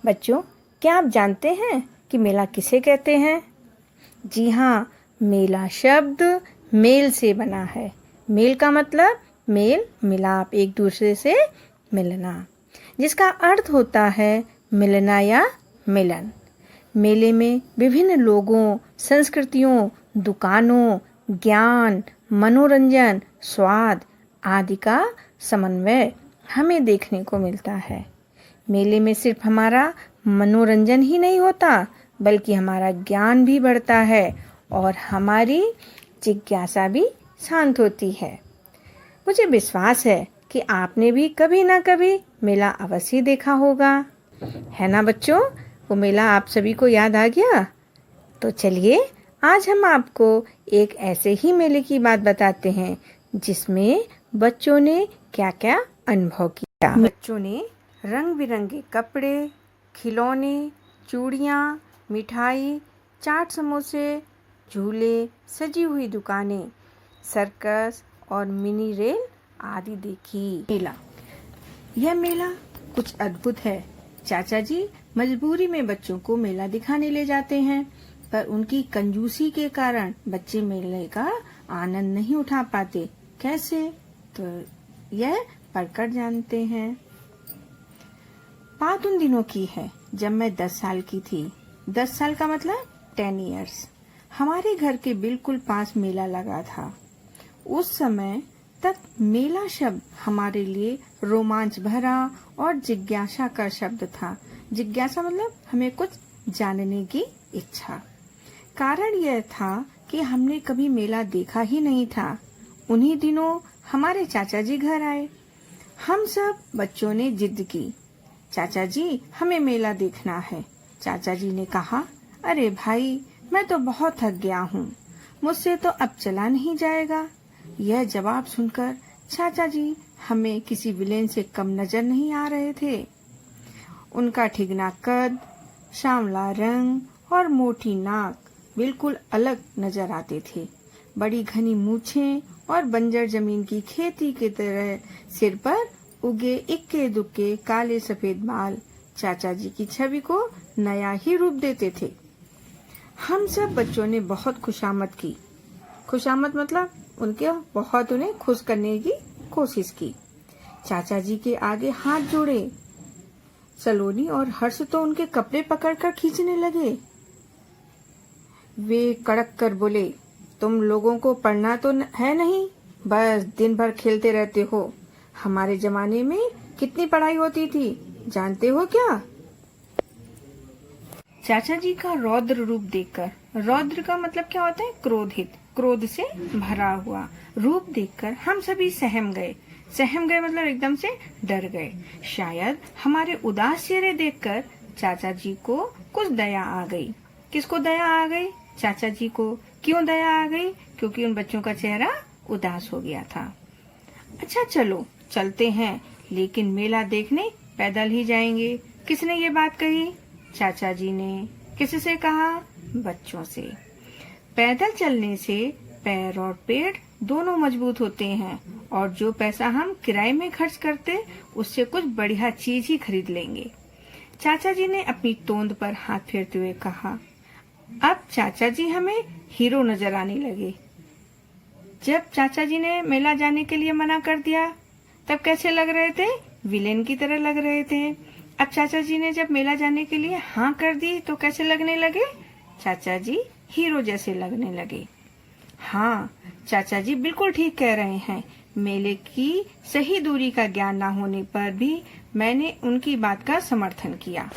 बच्चों, क्या आप जानते हैं कि मेला किसे कहते हैं? जी हाँ, मेला शब्द मेल से बना है। मेल का मतलब मेल मिलाप, एक दूसरे से मिलना, जिसका अर्थ होता है मिलना या मिलन। मेले में विभिन्न लोगों, संस्कृतियों, दुकानों, ज्ञान, मनोरंजन, स्वाद आदि का समन्वय हमें देखने को मिलता है। मेले में सिर्फ हमारा मनोरंजन ही नहीं होता, बल्कि हमारा ज्ञान भी बढ़ता है और हमारी जिज्ञासा भी शांत होती है। मुझे विश्वास है कि आपने भी कभी ना कभी मेला अवश्य देखा होगा, है ना बच्चों? वो मेला आप सभी को याद आ गया? तो चलिए आज हम आपको एक ऐसे ही मेले की बात बताते हैं जिसमें बच्चों ने क्या-क्या अनुभव किया। बच्चों ने रंग बिरंगे कपड़े, खिलौने, चूड़ियाँ, मिठाई, चाट समोसे, झूले, सजी हुई दुकानें, सर्कस और मिनी रेल आदि देखी। यह मेला कुछ अद्भुत है। चाचा जी मजबूरी में बच्चों को मेला दिखाने ले जाते हैं, पर उनकी कंजूसी के कारण बच्चे मेले का आनंद नहीं उठा पाते। कैसे? तो यह पढ़कर जानते हैं। बात उन दिनों की है जब मैं 10 साल की थी। 10 साल का मतलब 10 इयर्स। हमारे घर के बिल्कुल पास मेला लगा था। उस समय तक मेला शब्द हमारे लिए रोमांच भरा और जिज्ञासा का शब्द था। जिज्ञासा मतलब हमें कुछ जानने की इच्छा। कारण यह था कि हमने कभी मेला देखा ही नहीं था। उन्हीं दिनों हमारे चाचा जी घर आए। हम सब बच्चों ने जिद की, चाचा जी हमें मेला देखना है। चाचा जी ने कहा, अरे भाई मैं तो बहुत थक गया हूँ, मुझसे तो अब चला नहीं जाएगा। यह जवाब सुनकर चाचा जी हमें किसी विलेन से कम नजर नहीं आ रहे थे। उनका ठिगना कद, सांवला रंग और मोटी नाक बिल्कुल अलग नजर आते थे। बड़ी घनी मूछें और बंजर जमीन की खेती की तरह सिर पर उगे इक्के दुक्के काले सफेद बाल चाचा जी की छवि को नया ही रूप देते थे। हम सब बच्चों ने बहुत खुशामद की। खुशामद मतलब उन्हें खुश करने की कोशिश की। चाचा जी के आगे हाथ जोड़े। सलोनी और हर्ष तो उनके कपड़े पकड़कर खींचने लगे। वे कड़क कर बोले, तुम लोगों को पढ़ना तो है नहीं, बस दिन भर खेलते रहते हो। हमारे जमाने में कितनी पढ़ाई होती थी, जानते हो क्या? चाचा जी का रौद्र रूप देखकर, रौद्र का मतलब क्या होता है? क्रोधित, क्रोध से भरा हुआ रूप देखकर हम सभी सहम गए मतलब एकदम से डर गए। शायद हमारे उदास चेहरे देखकर चाचा जी को कुछ दया आ गई। किसको दया आ गई? चाचा जी को। क्यों दया आ गई? क्योंकि उन बच्चों का चेहरा उदास हो गया था। अच्छा चलो चलते हैं, लेकिन मेला देखने पैदल ही जाएंगे। किसने ये बात कही? चाचा जी ने। किससे कहा? बच्चों से। पैदल चलने से पैर और पेट दोनों मजबूत होते हैं और जो पैसा हम किराए में खर्च करते उससे कुछ बढ़िया चीज ही खरीद लेंगे। चाचा जी ने अपनी तोंद पर हाथ फेरते हुए कहा। अब चाचा जी हमें हीरो नजर आने लगे। जब चाचा जी ने मेला जाने के लिए मना कर दिया तब कैसे लग रहे थे? विलेन की तरह लग रहे थे। अब चाचा जी ने जब मेला जाने के लिए हाँ कर दी तो कैसे लगने लगे? चाचा जी हीरो जैसे लगने लगे। हाँ, चाचा जी बिल्कुल ठीक कह रहे हैं। मेले की सही दूरी का ज्ञान न होने पर भी मैंने उनकी बात का समर्थन किया।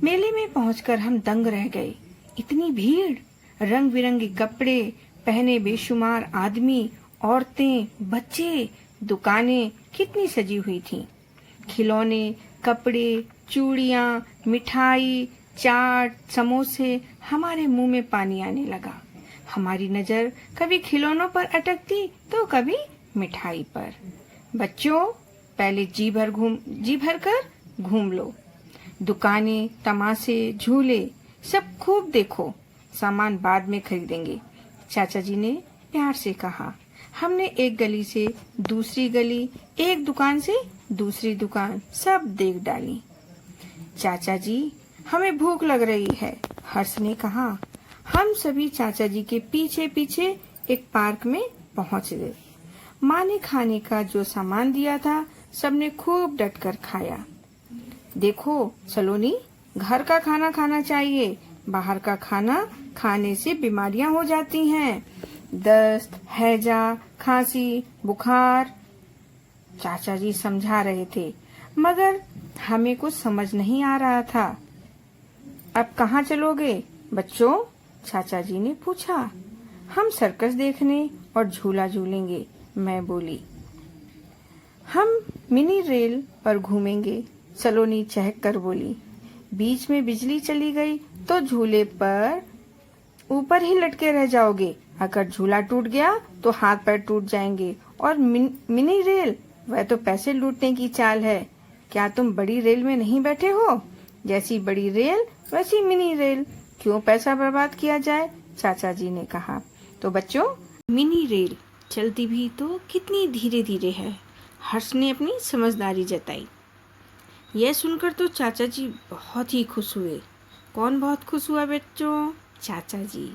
मेले में पहुंचकर हम दंग रह गए। इतनी भीड़, रंग बिरंगे कपड़े पहने बेशुमार आदमी, औरतें, बच्चे, दुकानें कितनी सजी हुई थीं। खिलौने, कपड़े, चूड़ियाँ, मिठाई, चाट, समोसे, हमारे मुंह में पानी आने लगा। हमारी नजर कभी खिलौनों पर अटकती तो कभी मिठाई पर। बच्चों, पहले जी भर कर घूम लो। दुकानें, तमाशे, झूले सब खूब देखो, सामान बाद में खरीदेंगे, चाचा जी ने प्यार से कहा। हमने एक गली से दूसरी गली, एक दुकान से दूसरी दुकान सब देख डाली। चाचा जी, हमें भूख लग रही है, हर्ष ने कहा। हम सभी चाचा जी के पीछे पीछे एक पार्क में पहुंच गए। माँ ने खाने का जो सामान दिया था सबने खूब डटकर खाया। देखो सलोनी, घर का खाना खाना चाहिए, बाहर का खाना खाने से बीमारियां हो जाती हैं, दस्त, हैजा, खांसी, बुखार। चाचा जी समझा रहे थे, मगर हमें कुछ समझ नहीं आ रहा था। अब कहाँ चलोगे बच्चों? चाचा जी ने पूछा। हम सर्कस देखने और झूला झूलेंगे, मैं बोली। हम मिनी रेल पर घूमेंगे, सलोनी चहक कर बोली। बीच में बिजली चली गई तो झूले पर ऊपर ही लटके रह जाओगे। अगर झूला टूट गया तो हाथ पैर टूट जाएंगे। और मिनी रेल, वह तो पैसे लूटने की चाल है। क्या तुम बड़ी रेल में नहीं बैठे हो? जैसी बड़ी रेल वैसी मिनी रेल, क्यों पैसा बर्बाद किया जाए? चाचा जी ने कहा। तो बच्चों, मिनी रेल चलती भी तो कितनी धीरे धीरे है। हर्ष ने अपनी समझदारी जताई। यह सुनकर तो चाचा जी बहुत ही खुश हुए। कौन बहुत खुश हुआ बच्चों? चाचा जी।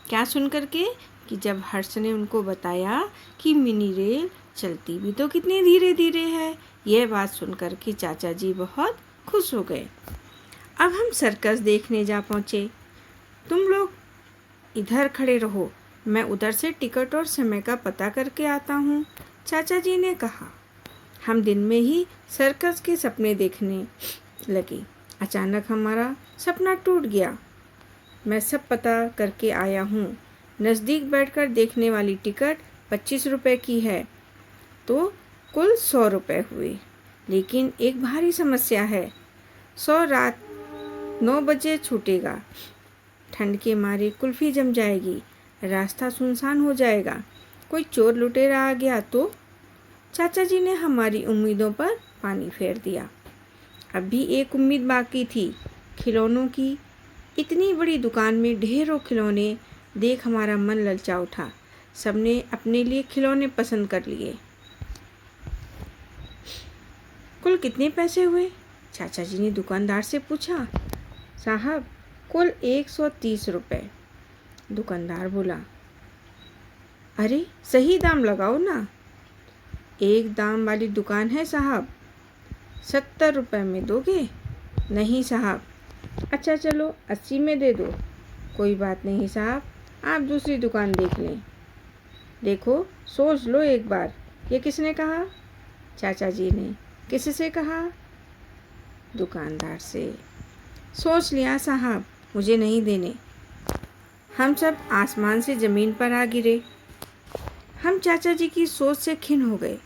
क्या सुनकर के? कि जब हर्ष ने उनको बताया कि मिनी रेल चलती भी तो कितनी धीरे धीरे है। यह बात सुनकर के चाचा जी बहुत खुश हो गए। अब हम सर्कस देखने जा पहुँचे। तुम लोग इधर खड़े रहो, मैं उधर से टिकट और समय का पता करके आता हूँ, चाचा जी ने कहा। हम दिन में ही सर्कस के सपने देखने लगे। अचानक हमारा सपना टूट गया। मैं सब पता करके आया हूँ। नज़दीक बैठकर देखने वाली टिकट 25 रुपए की है, तो कुल 100 रुपए हुए। लेकिन एक भारी समस्या है, 100 रात 9 बजे छूटेगा। ठंड के मारे कुल्फी जम जाएगी, रास्ता सुनसान हो जाएगा, कोई चोर लुटेरा आ गया तो? चाचा जी ने हमारी उम्मीदों पर पानी फेर दिया। अब भी एक उम्मीद बाकी थी, खिलौनों की। इतनी बड़ी दुकान में ढेरों खिलौने देख हमारा मन ललचा उठा। सबने अपने लिए खिलौने पसंद कर लिए। कुल कितने पैसे हुए? चाचा जी ने दुकानदार से पूछा। साहब, कुल 130 रुपए। दुकानदार बोला। अरे सही दाम लगाओ ना। एक दाम वाली दुकान है साहब। 70 रुपए में दोगे? नहीं साहब। अच्छा चलो 80 में दे दो। कोई बात नहीं साहब, आप दूसरी दुकान देख लें। देखो सोच लो एक बार। ये किसने कहा? चाचा जी ने। किससे कहा? दुकानदार से। सोच लिया साहब, मुझे नहीं देने। हम सब आसमान से ज़मीन पर आ गिरे। हम चाचा जी की सोच से खिन्न हो गए।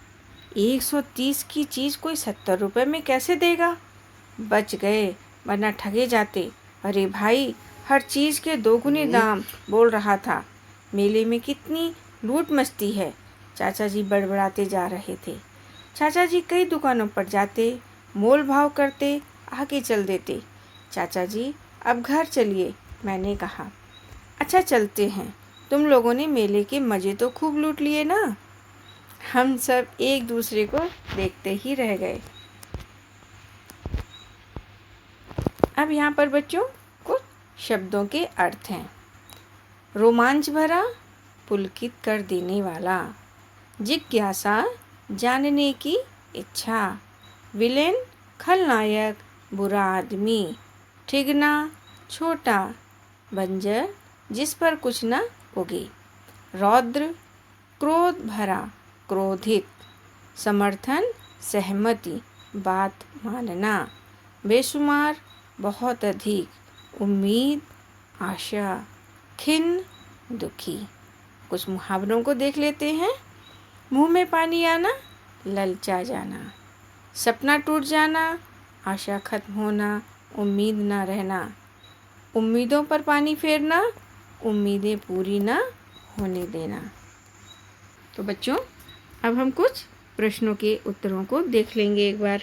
130 की चीज़ कोई 70 रुपए में कैसे देगा? बच गए, वरना ठगे जाते। अरे भाई, हर चीज़ के 2 गुने दाम बोल रहा था। मेले में कितनी लूट मस्ती है। चाचा जी बड़बड़ाते जा रहे थे। चाचा जी कई दुकानों पर जाते, मोल भाव करते, आगे चल देते। चाचा जी अब घर चलिए, मैंने कहा। अच्छा चलते हैं, तुम लोगों ने मेले के मज़े तो खूब लूट लिए ना। हम सब एक दूसरे को देखते ही रह गए। अब यहाँ पर बच्चों कुछ शब्दों के अर्थ हैं। रोमांच भरा, पुलकित कर देने वाला। जिज्ञासा, जानने की इच्छा। विलेन, खलनायक, बुरा आदमी। ठिगना, छोटा। बंजर, जिस पर कुछ न उगे। रौद्र, क्रोध भरा, क्रोधित। समर्थन, सहमति, बात मानना। बेशुमार, बहुत अधिक। उम्मीद, आशा। खिन्न, दुखी। कुछ मुहावरों को देख लेते हैं। मुंह में पानी आना, ललचा जाना। सपना टूट जाना, आशा खत्म होना, उम्मीद ना रहना। उम्मीदों पर पानी फेरना, उम्मीदें पूरी ना होने देना। तो बच्चों, अब हम कुछ प्रश्नों के उत्तरों को देख लेंगे एक बार।